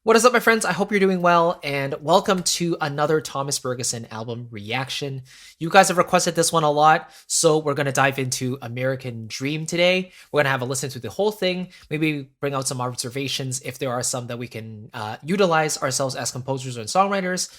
What is up, my friends? I hope you're doing well, and welcome to another Thomas Bergersen album reaction. You guys have requested this one a lot, so we're going to dive into American Dream today. We're going to have a listen to the whole thing, maybe bring out some observations if there are some that we can utilize ourselves as composers and songwriters.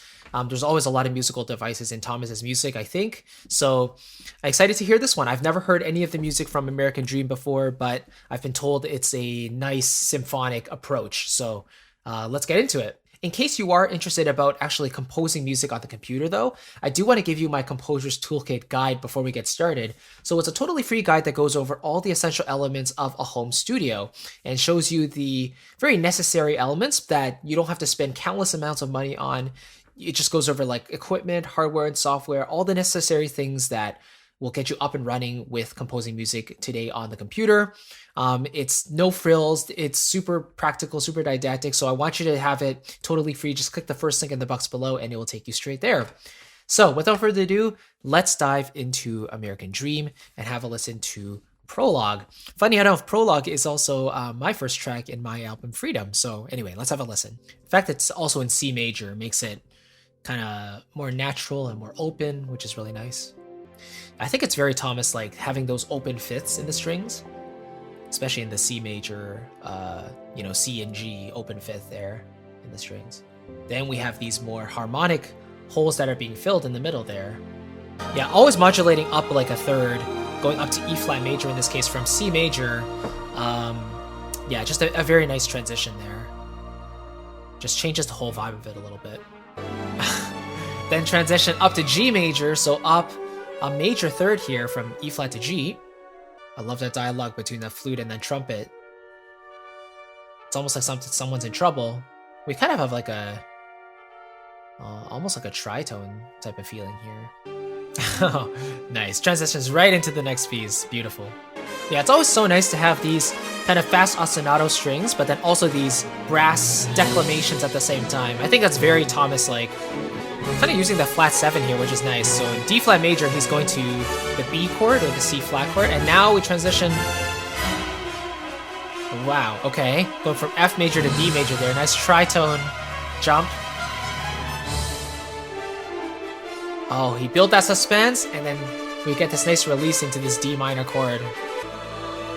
There's always a lot of musical devices in Thomas's music, I think, so I'm excited to hear this one. I've never heard any of the music from American Dream before, but I've been told it's a nice symphonic approach, so let's get into it. In case you are interested about actually composing music on the computer though, I do want to give you my Composer's Toolkit guide before we get started. So it's a totally free guide that goes over all the essential elements of a home studio and shows you the very necessary elements that you don't have to spend countless amounts of money on. It just goes over like equipment, hardware, and software, all the necessary things that will get you up and running with composing music today on the computer. It's no frills, it's super practical, super didactic, so I want you to have it totally free. Just click the first link in the box below and it will take you straight there. So without further ado, let's dive into American Dream and have a listen to Prologue. Funny enough, Prologue is also my first track in my album Freedom. So anyway, let's have a listen. The fact that it's also in C major makes it kind of more natural and more open, which is really nice. I think it's very Thomas, like having those open fifths in the strings, especially in the C major, C and G open fifth there in the strings. Then we have these more harmonic holes that are being filled in the middle there. Yeah, always modulating up like a third, going up to E flat major in this case from C major. Yeah, just a very nice transition there. Just changes the whole vibe of it a little bit. Then transition up to G major, so up a major third here from E flat to G. I love that dialogue between the flute and then trumpet. It's almost like someone's in trouble. We kind of have like a, almost like a tritone type of feeling here. Oh, nice. Transitions right into the next piece. Beautiful. Yeah, it's always so nice to have these kind of fast ostinato strings, but then also these brass declamations at the same time. I think that's very Thomas-like. Kind of using the flat 7 here, which is nice. So in D flat major, he's going to the B chord or the C flat chord, and now we transition. Wow, okay. Going from F major to D major there. Nice tritone jump. Oh, he built that suspense, and then we get this nice release into this D minor chord.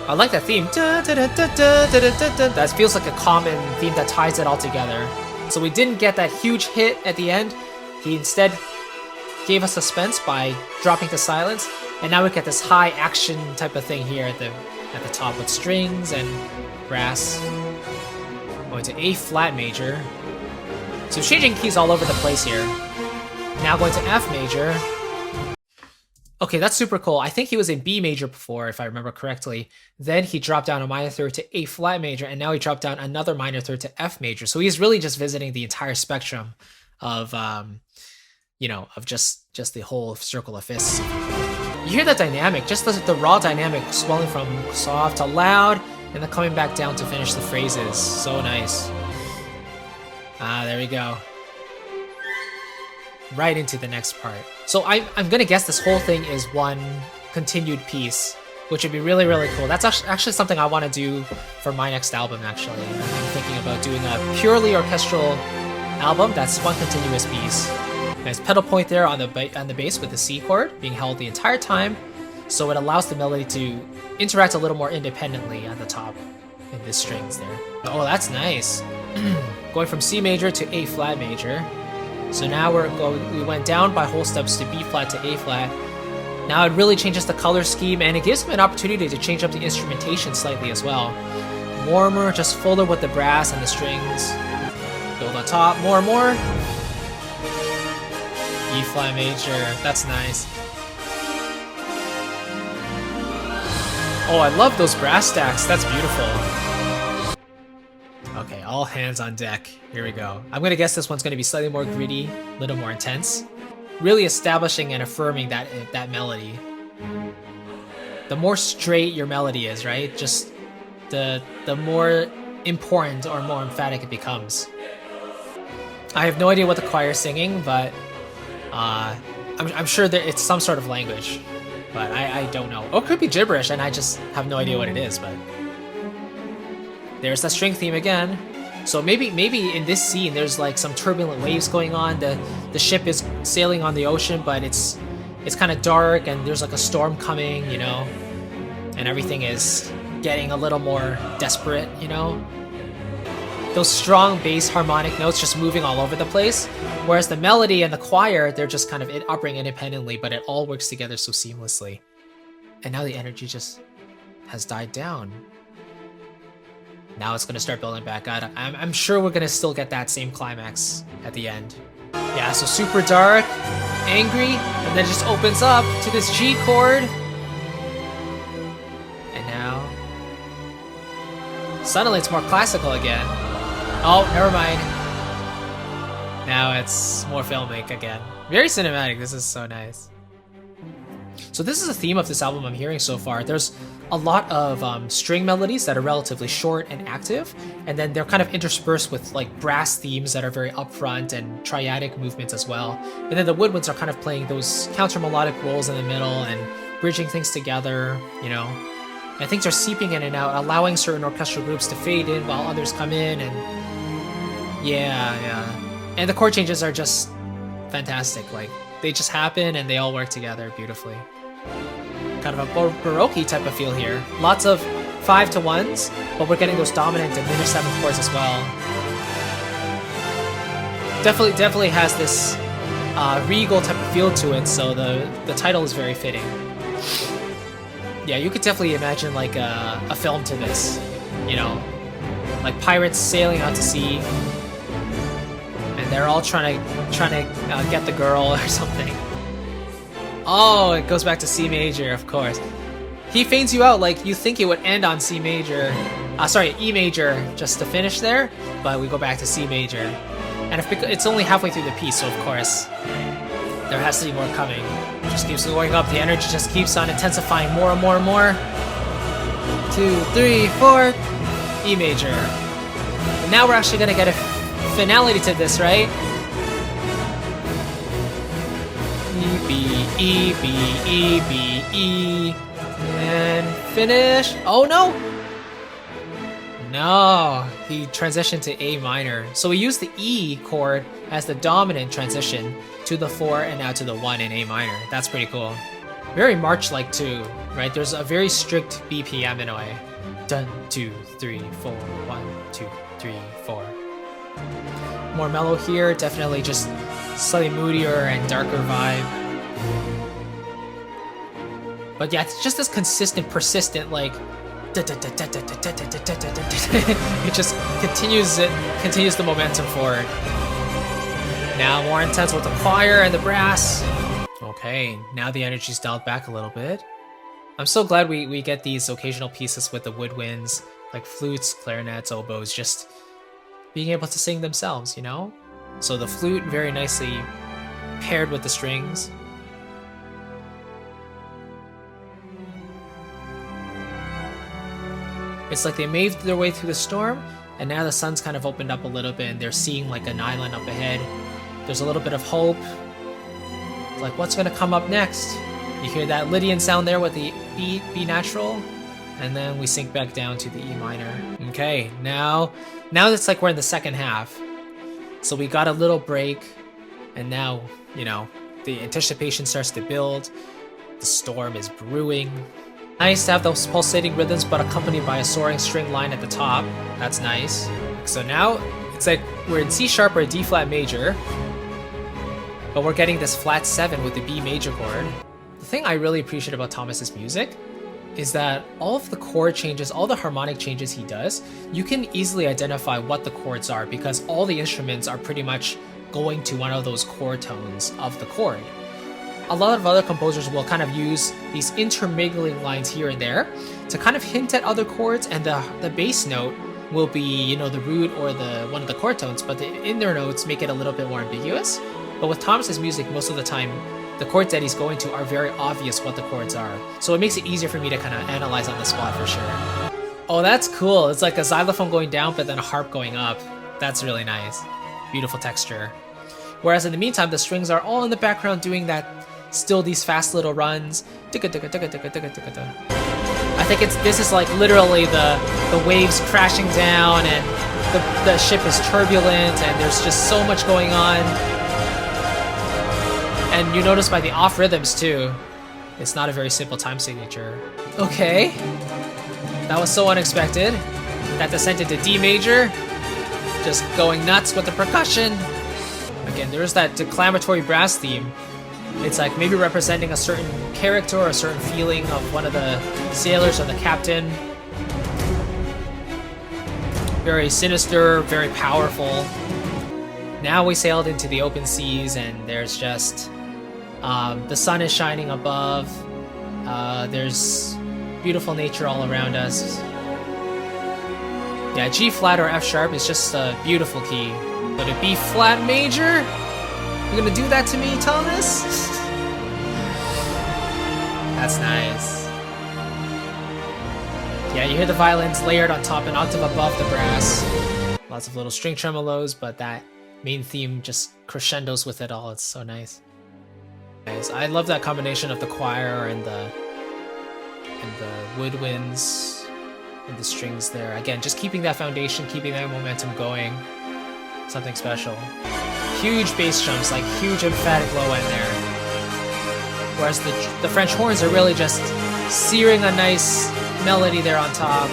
I like that theme. That feels like a common theme that ties it all together. So we didn't get that huge hit at the end. He instead gave us suspense by dropping to silence, and now we get this high action type of thing here at the top with strings and brass. Going to A flat major. So changing keys all over the place here. Now going to F major. Okay, that's super cool. I think he was in B major before, if I remember correctly. Then he dropped down a minor third to A flat major, and now he dropped down another minor third to F major. So he's really just visiting the entire spectrum of just the whole circle of fifths. You hear that dynamic, just the raw dynamic swelling from soft to loud, and then coming back down to finish the phrases. So nice. There we go. Right into the next part. So I'm gonna guess this whole thing is one continued piece, which would be really, really cool. That's actually something I want to do for my next album, actually. I'm thinking about doing a purely orchestral album that's one continuous piece. Nice pedal point there on the bass with the C chord being held the entire time, so it allows the melody to interact a little more independently at the top in the strings there. Oh, that's nice. Going from C major to A flat major. So now we went down by whole steps to B flat to A flat. Now it really changes the color scheme, and it gives him an opportunity to change up the instrumentation slightly as well. Warmer, just fuller with the brass and the strings. Build on top, more and more. E flat major, that's nice. Oh, I love those brass stacks, that's beautiful. Okay, all hands on deck. Here we go. I'm gonna guess this one's gonna be slightly more gritty, a little more intense. Really establishing and affirming that melody. The more straight your melody is, right? Just the more important or more emphatic it becomes. I have no idea what the choir is singing, but I'm sure that it's some sort of language, but I don't know. Or it could be gibberish and I just have no idea what it is, but there's that string theme again. So maybe in this scene there's like some turbulent waves going on. The ship is sailing on the ocean, but it's kind of dark and there's like a storm coming, you know, and everything is getting a little more desperate, you know. Those strong bass harmonic notes just moving all over the place, whereas the melody and the choir, they're just kind of operating independently, but it all works together so seamlessly. And now the energy just has died down. Now it's gonna start building back up. I'm sure we're gonna still get that same climax at the end. Yeah, so super dark, angry, and then it just opens up to this G chord. And now, suddenly it's more classical again. Oh, never mind. Now it's more filmic again. Very cinematic, this is so nice. So this is a theme of this album I'm hearing so far. There's a lot of string melodies that are relatively short and active, and then they're kind of interspersed with like brass themes that are very upfront and triadic movements as well. And then the woodwinds are kind of playing those counter melodic roles in the middle and bridging things together, you know. And things are seeping in and out, allowing certain orchestral groups to fade in while others come in, and yeah. And the chord changes are just fantastic. Like, they just happen and they all work together beautifully. Kind of a Baroque type of feel here. Lots of 5-to-1s, but we're getting those dominant diminished 7th chords as well. Definitely has this regal type of feel to it, so the title is very fitting. Yeah, you could definitely imagine like a film to this, you know, like pirates sailing out to sea, and they're all trying to get the girl or something. Oh, it goes back to C major, of course. He fades you out like you think it would end on C major. Sorry, E major just to finish there, but we go back to C major. And it's only halfway through the piece, so of course, there has to be more coming. It just keeps going up, the energy just keeps on intensifying more and more and more. 2, 3, 4, E major. And now we're actually gonna get a finality to this, right? E, B, E, B, E, B, E, and finish. Oh no! No, he transitioned to A minor. So we used the E chord as the dominant transition to the 4 and now to the 1 in A minor. That's pretty cool. Very March-like too, right? There's a very strict BPM in a way. Dun, 2, 3, 4, 1, 2, 3, 4. More mellow here, definitely just slightly moodier and darker vibe. But yeah, it's just this consistent, persistent, like it just continues the momentum forward. Now more intense with the choir and the brass. Okay, now the energy's dialed back a little bit. I'm so glad we get these occasional pieces with the woodwinds, like flutes, clarinets, oboes, just being able to sing themselves, you know? So the flute very nicely paired with the strings. It's like they made their way through the storm, and now the sun's kind of opened up a little bit, and they're seeing like an island up ahead. There's a little bit of hope. It's like, what's gonna come up next? You hear that Lydian sound there with the B natural, and then we sink back down to the E minor. Okay, now it's like we're in the second half. So we got a little break, and now, you know, the anticipation starts to build. The storm is brewing. Nice to have those pulsating rhythms, but accompanied by a soaring string line at the top. That's nice. So now, it's like we're in C sharp or a D flat major, but we're getting this flat 7 with the B major chord. The thing I really appreciate about Thomas's music is that all of the chord changes, all the harmonic changes he does, you can easily identify what the chords are because all the instruments are pretty much going to one of those chord tones of the chord. A lot of other composers will kind of use these intermingling lines here and there to kind of hint at other chords, and the bass note will be, you know, the root or the one of the chord tones, but the inner notes make it a little bit more ambiguous. But with Thomas's music, most of the time, the chords that he's going to are very obvious what the chords are. So it makes it easier for me to kind of analyze on the spot for sure. Oh, that's cool. It's like a xylophone going down, but then a harp going up. That's really nice. Beautiful texture. Whereas in the meantime, the strings are all in the background doing that, still these fast little runs. I think this is like literally the waves crashing down and the ship is turbulent and there's just so much going on. And you notice by the off rhythms too, it's not a very simple time signature. Okay, that was so unexpected. That descent into D major, just going nuts with the percussion. Again, there's that declamatory brass theme. It's like maybe representing a certain character or a certain feeling of one of the sailors or the captain. Very sinister, very powerful. Now we sailed into the open seas and there's just the sun is shining above. There's beautiful nature all around us. Yeah, G flat or F sharp is just a beautiful key. But a B flat major? You're gonna do that to me, Thomas? That's nice. Yeah, you hear the violins layered on top, an octave above the brass. Lots of little string tremolos, but that main theme just crescendos with it all. It's so nice. I love that combination of the choir and the woodwinds and the strings there. Again, just keeping that foundation, keeping that momentum going. Something special. Huge bass jumps, like huge emphatic low end there. Whereas the French horns are really just searing a nice melody there on top.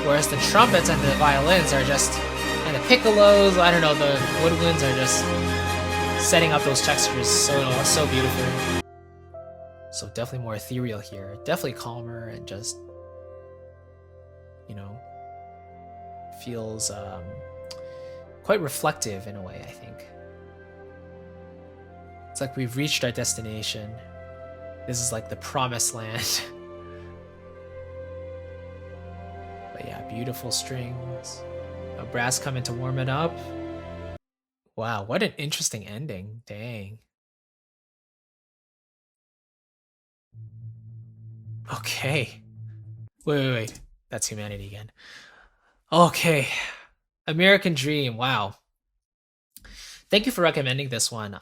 Whereas the trumpets and the violins are just, and the piccolos, I don't know, the woodwinds are just setting up those textures so beautifully. So definitely more ethereal here. Definitely calmer and just, you know, feels quite reflective in a way, I think. It's like we've reached our destination. This is like the promised land. But yeah, beautiful strings. A brass coming to warm it up. Wow, what an interesting ending. Dang. Okay. Wait. That's humanity again. Okay. American Dream. Wow. Thank you for recommending this one.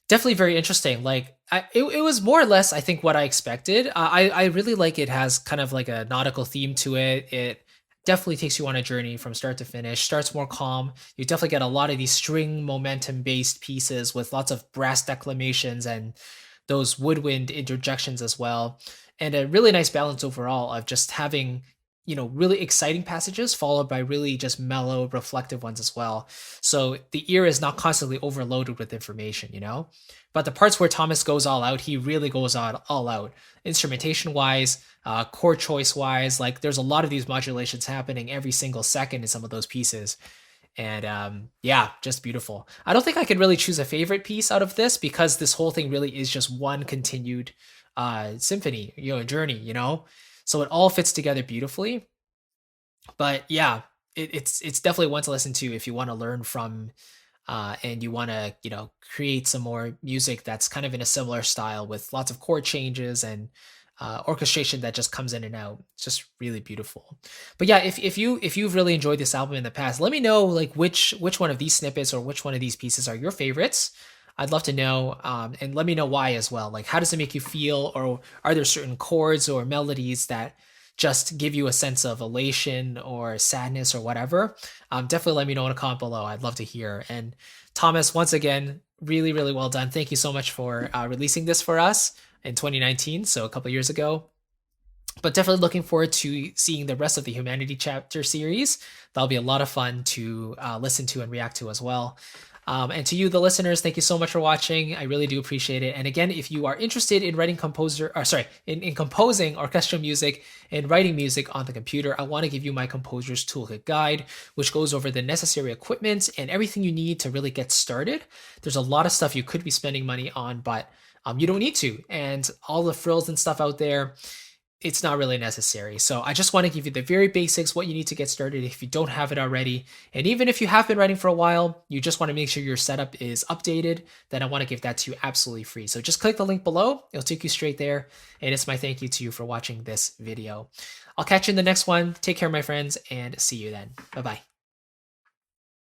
Definitely very interesting. Like, it was more or less, I think, what I expected. I really like it has kind of like a nautical theme to it. It definitely takes you on a journey from start to finish. Starts more calm. You definitely get a lot of these string momentum-based pieces with lots of brass declamations and those woodwind interjections as well. And a really nice balance overall of just having, you know, really exciting passages followed by really just mellow, reflective ones as well. So the ear is not constantly overloaded with information, you know? But the parts where Thomas goes all out, he really goes all out. Instrumentation-wise, chord choice-wise, like there's a lot of these modulations happening every single second in some of those pieces. And yeah, just beautiful. I don't think I could really choose a favorite piece out of this because this whole thing really is just one continued symphony, you know, journey, you know? So it all fits together beautifully. But yeah, it's definitely one to listen to if you want to learn from and you want to, you know, create some more music that's kind of in a similar style with lots of chord changes and orchestration that just comes in and out. It's just really beautiful. But yeah, if you've really enjoyed this album in the past, let me know like which one of these snippets or which one of these pieces are your favorites. I'd love to know, and let me know why as well. Like, how does it make you feel, or are there certain chords or melodies that just give you a sense of elation or sadness or whatever? Definitely let me know in a comment below. I'd love to hear. And Thomas, once again, really, really well done. Thank you so much for releasing this for us in 2019, so a couple years ago. But definitely looking forward to seeing the rest of the Humanity Chapter series. That'll be a lot of fun to listen to and react to as well. And to you, the listeners, thank you so much for watching. I really do appreciate it. And again, if you are interested in writing in composing orchestral music and writing music on the computer, I want to give you my Composer's Toolkit Guide, which goes over the necessary equipment and everything you need to really get started. There's a lot of stuff you could be spending money on, but you don't need to. And all the frills and stuff out there, it's not really necessary. So I just want to give you the very basics, what you need to get started if you don't have it already. And even if you have been writing for a while, you just want to make sure your setup is updated, then I want to give that to you absolutely free. So just click the link below. It'll take you straight there. And it's my thank you to you for watching this video. I'll catch you in the next one. Take care, my friends, and see you then. Bye-bye.